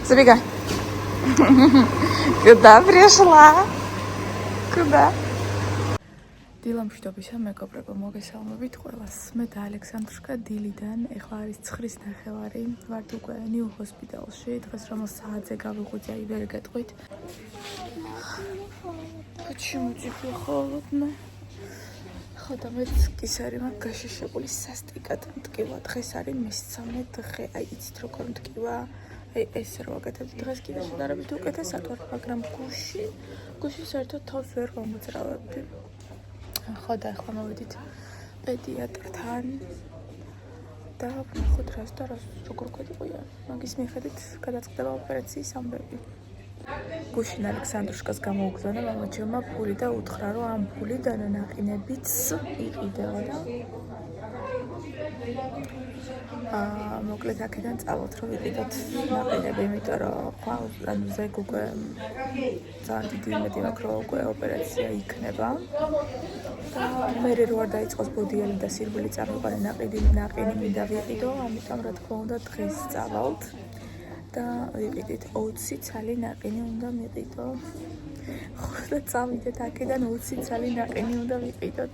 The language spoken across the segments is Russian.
Забегай. Куда пришла? Куда? დილამშვიდობისა მეგობრებო, მოგესალმებით ყველას. მე და ალექსანდრუშკა დილიდან, ეხლა არის 9:30. ვართ უკვე ნიუ ჰოსპიტალში. დღეს რომ საათზე გავიღვიძე, აი ვერ გეტყვით. Почему тебе холодно? ხოდა მეც კისერი მაქვს გაშიშებული სასტიკად მტკივა. დღეს არის მესამე დღე. აი იცით როგორ მტკივა? აი ეს რო ვაკეთებ დღეს კიდე შედარებით უკეთესად ვარ, მაგრამ გუში საერთოდ თავს ვერ გამოძრავებდი. ხოდა ახლა მოვედით პედიატრთან და ვნახოთ რას და რას როგორ გვეტყვია. მაგის მიხედვით გადაწყდება ოპერაციის ამბები. გუშინ ალექსანდრუშკას გამოუგზავნა მამაჩემმა ფული და უთხრა, რომ ამ ფულიდან ნაყინებიც იყიდებოდა. მოკლედ აქედან წავალთ, რომ ვიყიდოთ ნაყინები, იმიტომ რომ ანუ ზეგ უკვე ძალიან დიდი იმედი მაქვს, რომ უკვე ოპერაცია იქნება. და მე რო არ დაიწყოს ბოდიალი და სირბილი წამიყვანე ნაყინი მინდა ვიყიდო, ამიტომ რა თქმა უნდა დღეს წავალთ და ვიყიდით 20 ცალი ნაყინი უნდა მიყიდო. ხოდა წავიდეთ აქედან 20 ცალი ნაყინი უნდა ვიყიდოთ.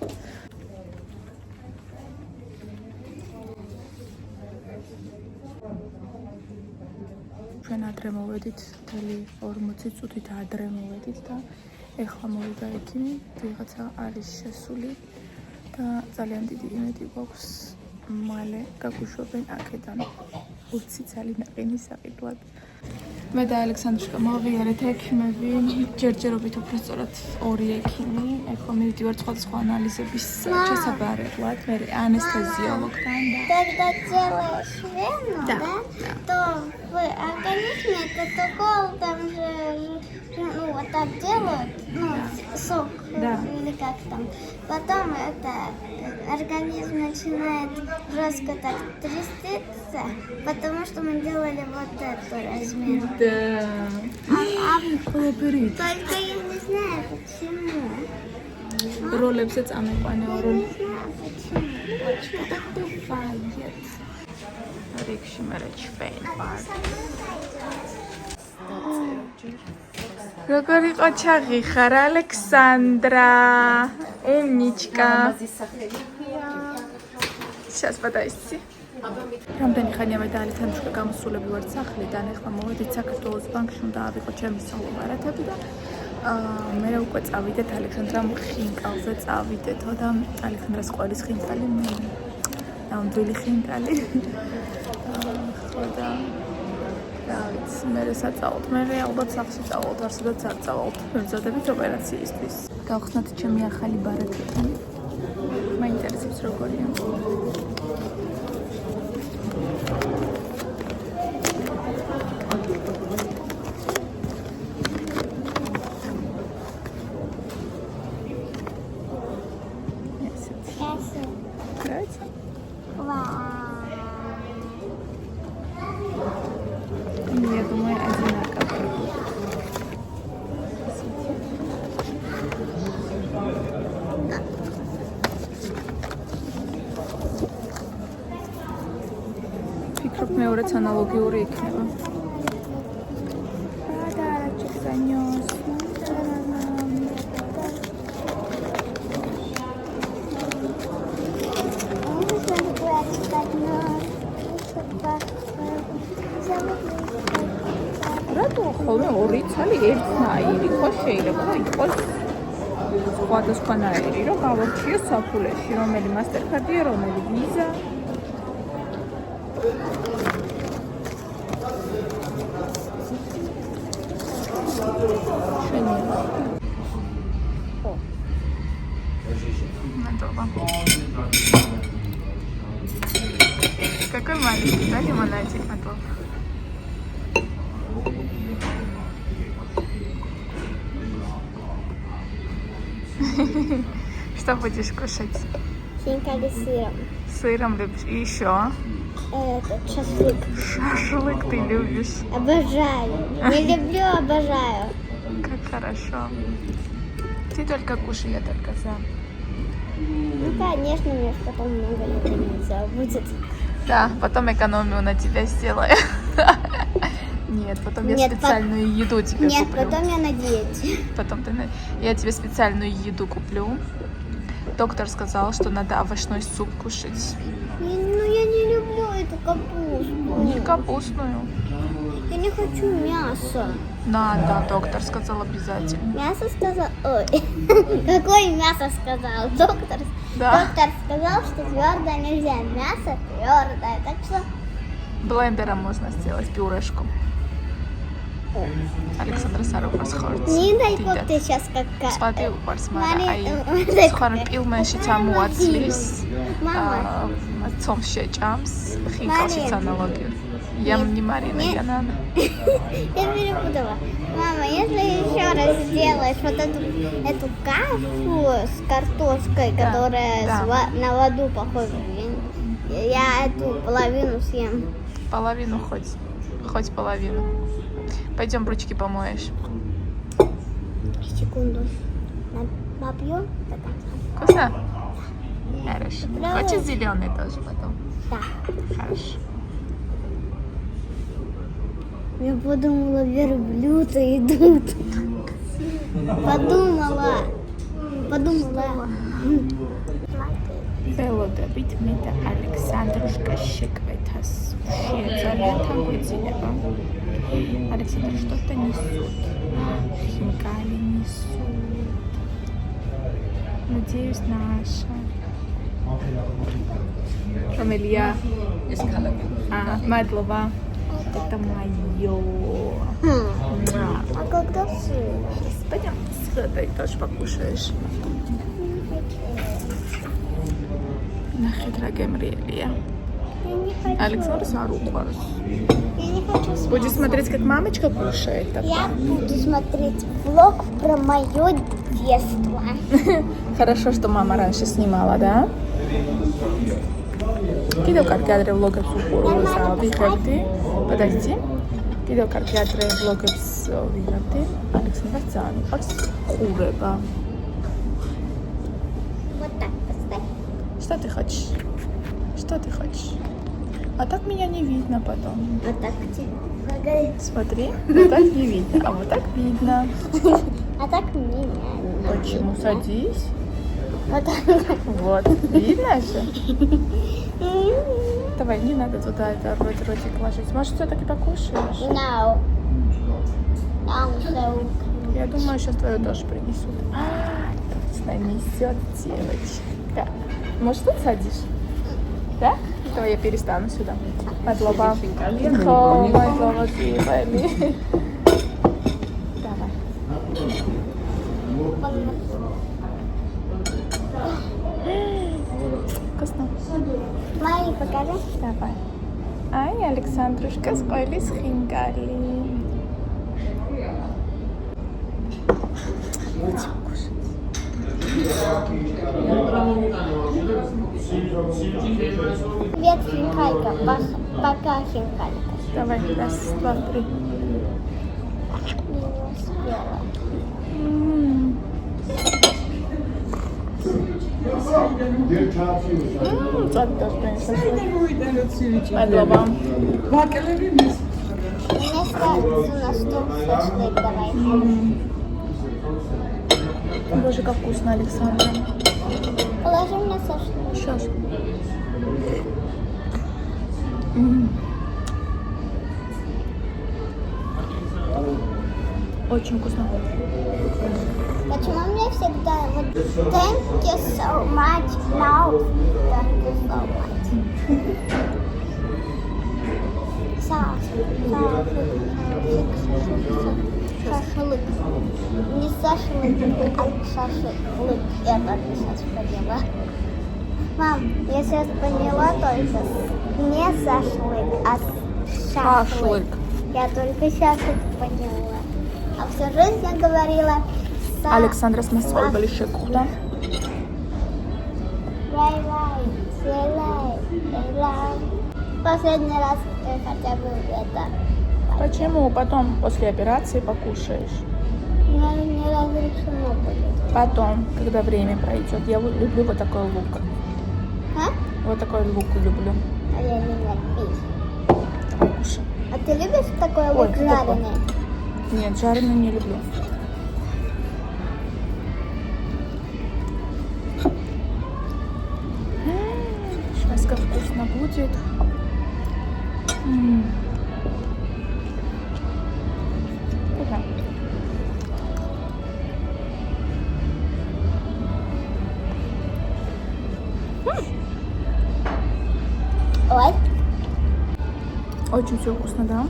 ჩვენ ადრე მოვედით, მთელი 40 წუთით ადრე მოვედით და ეხლა მოვიდა ექიმი, ვიღაცა არის შესული და ძალიან დიდი იმედი გვაქვს მალე გაგვიშვებენ აქედან 20 ცალი ნაყინის საყიდლად. მე და ალექსანდრუშკა მოვიარეთ ექიმები, ჯერჯერობით უფრო სწორად 2 ექიმი, ეხლა მივდივართ სხვადასხვა ანალიზების ჩასაბარებლად, მე ანესთეზიოლოგთან და Когда делаешь вену, да, то в организме это такое, там же, ну, вот так делают, ну, сок, или как там. Потом это организм начинает жестко так тряститься, потому что мы делали вот эту размер. Да. Только я не знаю почему. როლებზე წამეყვანე ორო. Не знаю почему. რიქში მე ჩვენ ვარ. როგორ იყო ჩაღიხარ ალექსანდრა? უმნიჩკა. Сейчас подойти. რამდენი ხანია მე და ალექსანდრუშკა გამოსულები ვართ სახლიდან, ეხლა მოვედით საქართველოს ბანკში, უნდა ავიღო ჩემი სალობარათები და მე უკვე წავიდეთ ალექსანდრამ ხინკალზე წავიდეთო და ალექსანდრას ყოლის ხინკალი ნამდვილი ხინკალი. ხოდა დავით მე საწავალთ, მე ალბათ სახლში წავალთ, არსადაც არ წავალთ. მემზადებით ოპერაციისთვის. გავხსნათ ჩემი ახალი ბარათები. მაინტერესებს როგორია. Я думаю, одинаково. Фикрობ მეორეც ანალოგიური იქნება. Подарочек занёс. რატო ხოლმე ორი ცალი ერთნაირი ხო შეიძლება რომ იყოს სხვადასხვანაირი, რომ გავარჩიო საფულეში, რომელი მასტერკარდია, რომელი ვიზა. Какой маленький, да, лимонадик, Матвей? Что будешь кушать? Хинкали с сыром. С сыром любишь? И еще? Шашлык. Шашлык ты любишь? Обожаю. Не люблю, обожаю. Как хорошо. Ты только кушай, я только за. Ну, конечно, мне ж потом много нельзя будет. Да, потом экономию на тебя сделаю. Нет, потом я специальную еду тебе Нет, куплю. потом я на диете. Я тебе специальную еду куплю. Доктор сказал, что надо овощной суп кушать. Ну, я не люблю эту капусту. Не капустную. Я не хочу мясо. Надо, доктор сказал обязательно. Мясо сказал... Ой, какое мясо сказал? Доктор сказал, что твердое нельзя. Мясо твердое, так что... Блендером можно сделать пюрешку. Александра Сарова схорт. Не дай бог ты сейчас как... Смотри, სხარ პილმენში ჩამოაცლის ცომს შეჭამს ხინკალშიც ანალოგია я не Марина, я Нана. Я перепутала. Мама, если еще раз сделаешь вот эту кашу с картошкой, которая на воду похожа, я эту половину съем. Половину хоть половину. Пойдем ручки помоешь. Секунду. Набьем? Вкусно? Хорошо. Хочешь зеленый тоже потом? Да. Хорошо. Я подумала, верблюды идут. Подумала. ველოდებით მე და ალექსანდრუშკა შეკვეთას. ძალიან თანგვეცილება. Александр, что-то несут. Хинкали несут. Надеюсь, наша. Ромелия. Мадлова. Это мое. А когда сын? Пойдем с этой тоже покушаешь. Нахитра гемрелия. Я не хочу. Александр Сарупарс. Я не хочу с Будешь мясом. смотреть, как мамочка кушает? Я буду смотреть влог про мое детство. Хорошо, что мама раньше снимала, да? Კიდევ კარგი ადრე ვლოგებს ვიღებდი. Подожди. კიდევ კარგი ადრე ვლოგებს ვიღებდი. ალექსანდრას ძალიან უყვარს ყურება. Вот так поставь. Что ты хочешь? Что ты хочешь? А так меня не видно потом. Вот так тебе. Смотри, вот так не видно, а вот так видно. А так меня. Почему? Садись. Вот так. Вот, видно же? Давай, не надо туда это ротик ложить. Может, все-таки покушаешь? No. Там все. Я думаю, сейчас твою тоже принесут. Точно несет девочка. Может, тут садишь? Да? Давай я перестану сюда. Мадлова. Мадлова, Давай. Вкусно. Мои покажи. Давай. Ай, Александрушка, с Ойлис хинкали. Будем кушать. Привет, хинкалька. Пока, хинкалька. Давай, раз, два, три. Не успела. Цад тоже принесла. Мадлова. Мне ставится на стол шашлык, давай. Боже, как вкусно, Александра. Положи мне шашлык. Сейчас. Очень вкусно. Почему мне всегда вот thank you so much, now thank you so much. Шашлык. Не шашлык, а шашлык. Я только сейчас поняла. Мам, я сейчас поняла только не шашлык, а шашлык. Я только сейчас это поняла. А всю жизнь я говорила Александра смысл большой кухня. Последний раз хотя бы это. Почему? Потом, после операции, покушаешь. Не разрешено будет. Потом, когда время пройдет. Я люблю вот такой лук. А? Вот такой лук люблю. А я не люблю. Давай, кушай. А ты любишь такое Ой, вот что такое? жареное? Нет, жареное не люблю. Сейчас как вкусно будет. Вкусно. Ой. Очень все вкусно, да?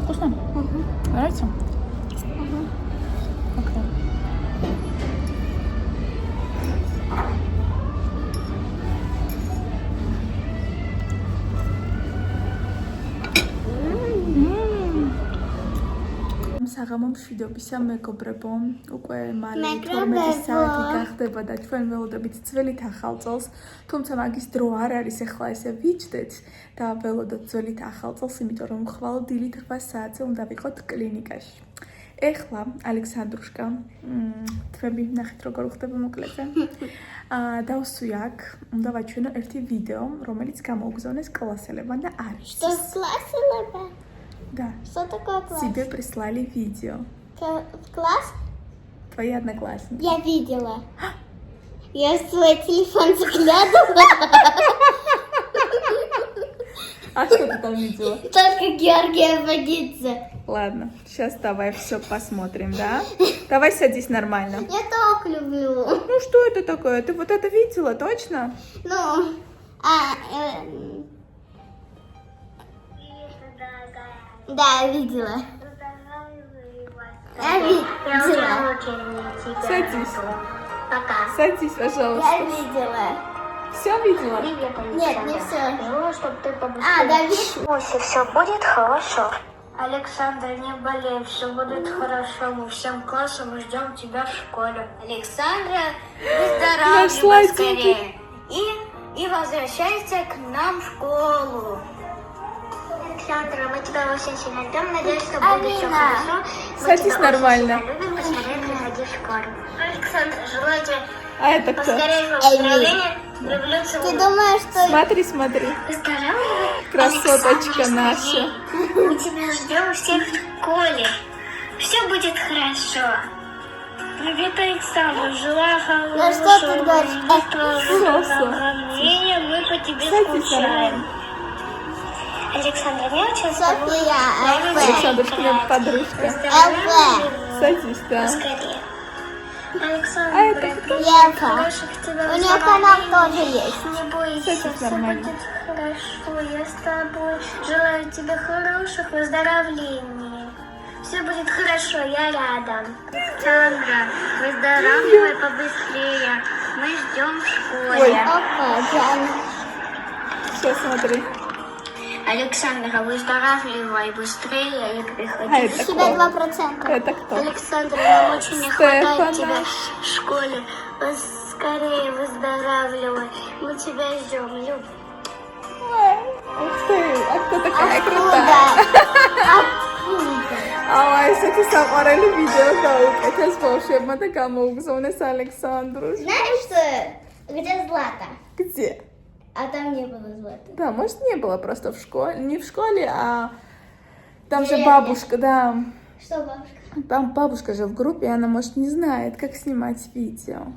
Вкусно? Нравится? Окей. საღამო მშვიდობისა მეგობრებო, უკვე მალე 12 საათი გახდება და ჩვენ ველოდებით ძველით ახალ წელს, თუმცა მაგის დრო არ არის, ახლა ესე ვიჯდეთ და ველოდოთ ძველით ახალ წელს, იმიტომ რომ ხვალ დილით 8 საათზე უნდა ვიყოთ კლინიკაში. ეხლა ალექსანდრუშკა, თქვენ ნახეთ როგორ ხდება მოკლეზე. დავსვი აქ, უნდა ვაჩვენო ერთი ვიდეო, რომელიც გამოუგზავნეს კლასელებმა და არის. Что класс? Да. Что такое класс? Тебе прислали видео. Класс? Твои одноклассники. Я видела. Я свой телефон заглядывала. А что ты там видела? Только Георгия водится. Ладно, сейчас давай все посмотрим, да? Давай садись нормально. Я так люблю. Ну что это такое? Ты вот это видела, точно? Ну, да, я видела. Я видела. Садись. Пока. Садись, пожалуйста. Я видела. Все видела? Нет, не все. Чтобы ты побыстрее. Да, видела. Муся, все будет хорошо. Александр, не болей, все будет хорошо. Мы всем классом ждем тебя в школе. Александра, Нашла выздоравливай скорее. И возвращайся к нам в школу. Александра, мы тебя очень сильно ждем. Надеюсь, что будет все Алина. хорошо. Мы Садись тебя нормально. очень сильно любим. Поскорее приходи в школу. Александр, желаю тебе А это кто? поскорее выздоровления. Люблю, Ты целую. думаешь, что... Смотри, смотри. Выздоравливай, Красоточка Александр, наша. скорее. Мы тебя ждем всех в школе. Все будет хорошо. Привет, Александр. Желаю Ну что ты говоришь? хорошего. Мы по тебе Садись скучаем. нормально. Александр, мне очень с тобой София, ЛП. Александрушка, моя подружка. ЛП. Садись, да. Поскорее. Александр, А это привет, Левка. хороших тебе У нее канал тоже выздоровлений. есть. Не бойся, Садись все нормально. будет хорошо. Я с тобой. Желаю тебе хороших выздоровлений. Все будет хорошо, я рядом. Александра, выздоравливай побыстрее. Мы ждем в школе. Ой. Опа, Диана. Сейчас смотри. Александра, выздоравливай быстрее и приходи. А это Тебя кто? 2%. Это кто? Александра, нам очень не хватает Стефана. тебя в школе. Скорее выздоравливай. Мы тебя ждем, Люб. Ух ты, а кто такая Откуда? крутая? Откуда? Ай, ესეთი საყვარელი ვიდეო გაუკეთეს ბავშვებმა და გამოუგზავნეს ალექსანდრუს. Знаешь, что? Где Злата? Где? А там не было Златы. Да, может, не было просто в школе. Не в школе, а там же Деревне. бабушка, да. Что, бабушка? Там бабушка же в группе, она, может, не знает, как снимать видео.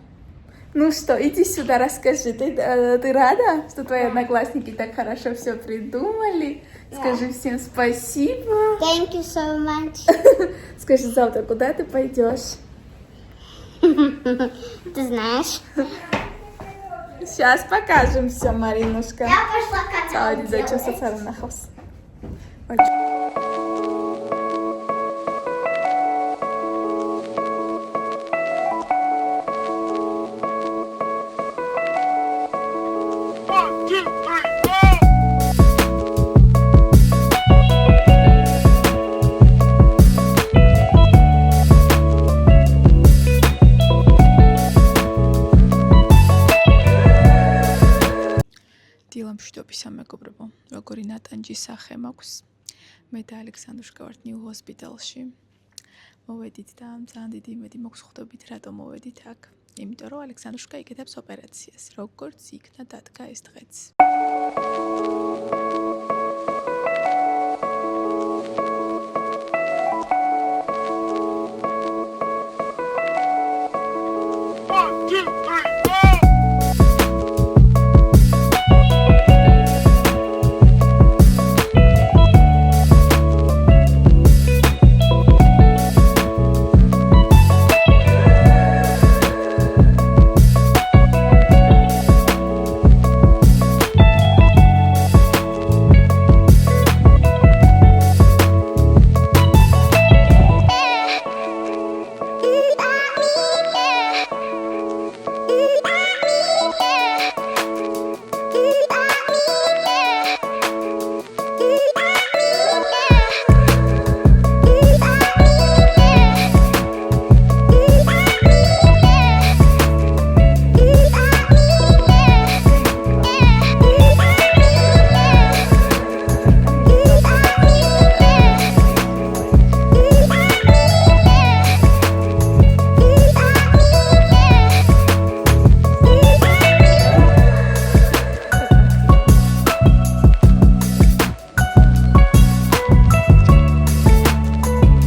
Ну что, иди сюда, расскажи. Ты рада, что твои одноклассники так хорошо все придумали? Скажи всем спасибо. Thank you so much. Скажи, завтра куда ты пойдешь? Ты знаешь? Сейчас покажем все, Маринушка. Я пошла канал Давай, зачем делать. социальный хаос? მშვიდობისა მეგობრებო, როგორი ნატანჯის სახე მაქვს. მე და ალექსანდრუშკა ვართ ნიუ ჰოსპიტალში. მოვედით და ძალიან დიდი იმედი მაქვს ხვდებით რატომ მოვედით აქ. იმიტომ რომ ალექსანდრუშკა იკეთებს ოპერაციას, როგორც იქნა დადგა ეს დღეც.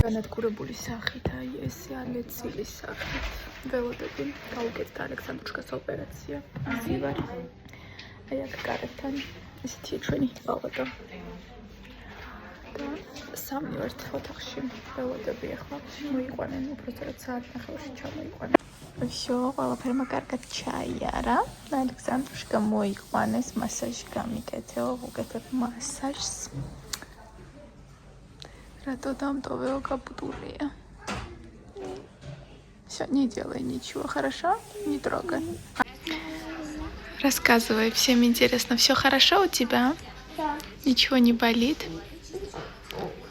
განადგურებული სახით, აი ესე ალეცილის სახით. ველოდები გავუკეთდა ალექსანდრუშკას ოპერაცია. ისი ვარ. აი აქ კარებთან ესეთი ჩვენი ველოდო. და სამი ვართ ოთახში. ველოდები ახლა მოიყვანენ, უბრალოდ საათ ნახევარში ჩამოიყვანენ. всё, ყველაფერმა კარგად ჩაიარა. ალექსანდრუშკა მოიყვანეს, მასაჟი გამიკეთეო, ვუკეთებ მასაჟს. Рато дамтового капутурия. Все, не делай ничего, хорошо? Не трогай. Рассказывай, всем интересно, все хорошо у тебя? Да. Ничего не болит?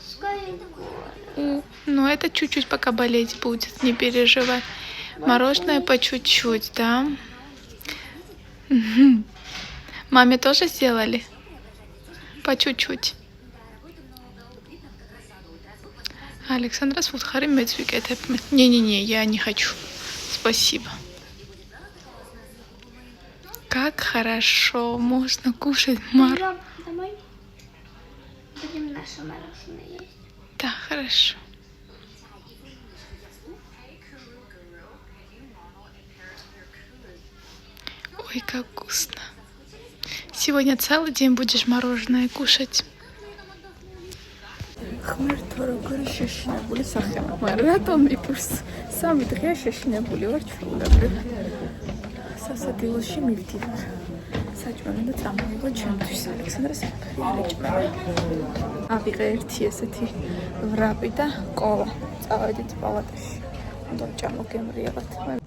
Скорее такое. Ну, это чуть-чуть пока болеть будет, не переживай. Мороженое по чуть-чуть, да? Маме тоже сделали? По чуть-чуть. Александра Свудхари Медвикетеп. Не-не-не, я не хочу. Спасибо. Как хорошо, можно кушать Пойдем домой. Будем наше мороженое есть. Да, хорошо. Ой, как вкусно. Сегодня целый день будешь мороженое кушать. ღმერთო როგორი შეშინებული სახეა, მაგრამ რატომ მიფურს? 3 დღეა შეშინებული ვარ ჩვეულებრივ. სასადილოში მივდივარ. საჭმელი უნდა წამოიღო ჩემთვის ალექსანდრას ფიარეჭმელი. ავიღე ერთი ესეთი ვრაპი და კოლა. წავედით პალატაში. უნდა ჩამოგემრიელოთ.